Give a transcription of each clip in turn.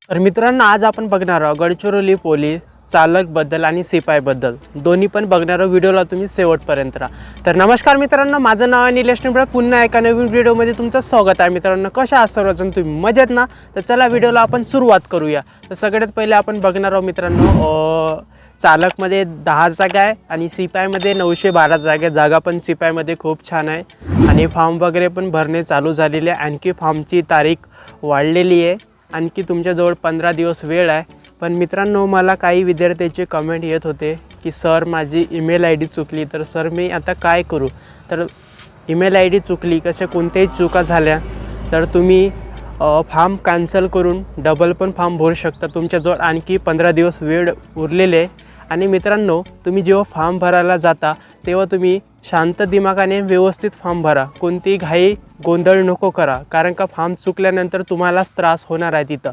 तर मित्रांनो, आज आपण बघणार आहोत गडचिरोली पोलीस चालकबद्दल आणि सिपाईबद्दल दोन्ही पण बघणार आहोत। व्हिडिओला तुम्ही शेवटपर्यंत राहा। तर नमस्कार मित्रांनो, माझं नाव आहे निलेश टेंबळे। पुन्हा एका नवीन व्हिडिओमध्ये तुमचं स्वागत आहे। मित्रांनो, कशा आहात सर्वजण? तुम्ही मजेत ना? तर चला व्हिडिओला आपण सुरुवात करूया। तर सगळ्यात पहिले आपण बघणार आहोत मित्रांनो, चालकमध्ये 10 जागा आहे आणि सिपाईमध्ये 912 जागा पण सिपाईमध्ये खूप छान आहे आणि फॉर्म वगैरे पण भरणे चालू झालेले आहे। आणखी फॉर्मची तारीख वाढलेली आहे, आणखी तुमच्याजवळ 15 दिवस वेळ आहे। पण मित्रांनो, मला काही विद्यार्थ्यांचे कमेंट येत होते की सर माझी ईमेल आय डी चुकली, तर सर मी आता काय करू? तर ईमेल आय डी चुकली, कशा कोणत्याही चुका झाल्या तर तुम्ही फॉर्म कॅन्सल करून डबल पण फॉर्म भरू शकता। तुमच्याजवळ आणखी 15 दिवस वेळ उरलेले आहे। आणि मित्रांनो, तुम्ही जेव्हा फॉर्म भरायला जाता तेव्हा तुम्ही शांत दिमागाने व्यवस्थित फॉर्म भरा। कोणतीही घाई गोंधळ नको करा, कारण का फॉर्म चुकल्यानंतर तुम्हालाच त्रास होणार आहे तिथं।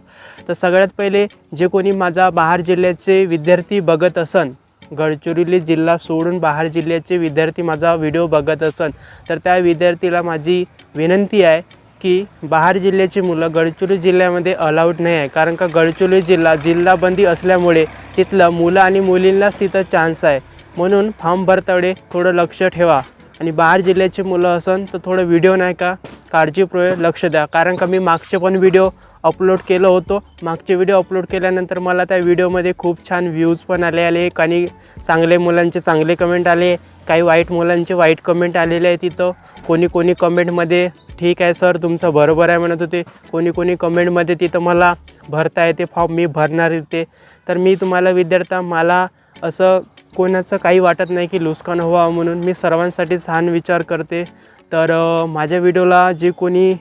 तर सगळ्यात पहिले जे कोणी माझा बाहेर जिल्ह्याचे विद्यार्थी बघत असन, गडचिरोली जिल्हा सोडून बाहेर जिल्ह्याचे विद्यार्थी माझा व्हिडिओ बघत असन, तर त्या विद्यार्थीला माझी विनंती आहे की बाहेर जिल्ह्याची मुलं गडचिरोली जिल्ह्यामध्ये अलाउड नाही आहे। कारण का गडचिरोली जिल्हाबंदी असल्यामुळे तिथलं मुलं आणि मुलींनाच तिथं चान्स आहे। म्हणून फॉर्म भरताना थोडं लक्ष ठेवा आणि बाहेर जिल्ह्याचे मुलं असन तर थोडं व्हिडिओ नाही का काळजीपूर्वक लक्ष द्या। कारण का मी मागचे पण व्हिडिओ अपलोड केलं होतं। मागचे व्हिडिओ अपलोड केल्यानंतर मला त्या व्हिडिओमध्ये खूप छान व्ह्यूज पण आले आणि चांगले मुलांचे चांगले कमेंट आले, काही वाईट मुलांचे वाईट कमेंट आलेले आहे तिथं। कोणी कमेंटमध्ये ठीक आहे सर तुमचं बरोबर आहे म्हणत होते, कोणी कमेंटमध्ये तिथं मला भरता येते फॉर्म, मी भरणार येते। तर मी तुम्हाला विद्यार्थी, मला असं कोणाचं काही वाटत नाही की नुकसान व्हावं, म्हणून मी सर्वांसाठी छान विचार करते। तर माझ्या व्हिडिओला जे कोणी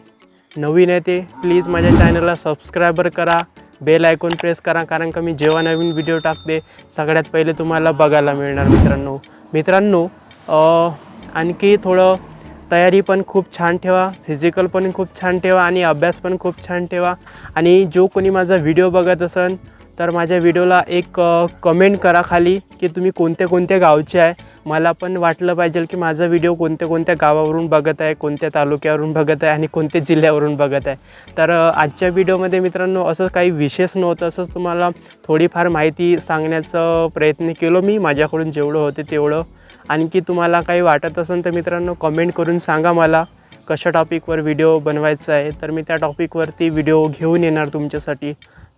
नवीन आहे ते प्लीज माझ्या चॅनलला सबस्क्राईबर करा, बेल आयकॉन प्रेस करा, कारण का मी जेव्हा नवीन व्हिडिओ टाकते सगळ्यात पहिले तुम्हाला बघायला मिळणार। मित्रांनो आणखी थोडं तयारी पण खूप छान ठेवा, फिजिकल पण खूप छान ठेवा आणि अभ्यास पण खूप छान ठेवा। आणि जो कोणी माझा व्हिडिओ बघत असेल तर माझ्या व्हिडिओला एक कमेंट करा खाली की तुम्ही कोणत्या गावचे आहे। मला पण वाटलं पाहिजे की माझा व्हिडिओ कोणत्या गावावरून बघत आहे, कोणत्या तालुक्यावरून बघत आहे आणि कोणत्या जिल्ह्यावरून बघत आहे। तर आजच्या व्हिडिओमध्ये मित्रांनो असं काही विशेष नव्हतं, असंच तुम्हाला थोडीफार माहिती सांगण्याचा प्रयत्न केलो मी, माझ्याकडून जेवढं होते तेवढं। आणखी तुम्हाला काही वाटत असेल तर मित्रांनो कमेंट करून सांगा मला कशा टॉपिकवर व्हिडिओ बनवायचा आहे, तर मी त्या टॉपिकवरती व्हिडिओ घेऊन येणार तुमच्यासाठी।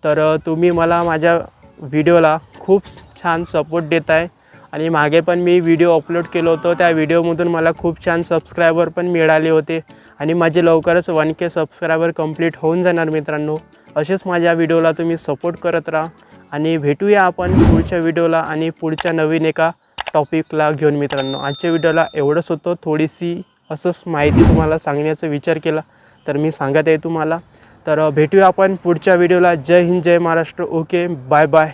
तर तुम्ही मला माझ्या व्हिडिओला खूप छान सपोर्ट देत आहे आणि मागे पण मी व्हिडिओ अपलोड केलं होतं, त्या व्हिडिओमधून मला खूप छान सबस्क्रायबर पण मिळाले होते आणि माझे लवकरच 1K सबस्क्रायबर कंप्लीट होऊन जाणार मित्रांनो। असेच माझ्या व्हिडिओला तुम्ही सपोर्ट करत राहा आणि भेटूया आपण पुढच्या व्हिडिओला आणि पुढच्या नवीन एका टॉपिकला घेऊन। मित्रांनो, आजच्या व्हिडिओला एवढंच होतं, थोडीशी असंच माहिती तुम्हाला सांगण्याचा विचार केला तर मी सांगत आहे तुम्हाला। तर भेटूया आपण पुढच्या व्हिडिओला। जय हिंद, जय महाराष्ट्र। Okay, bye bye.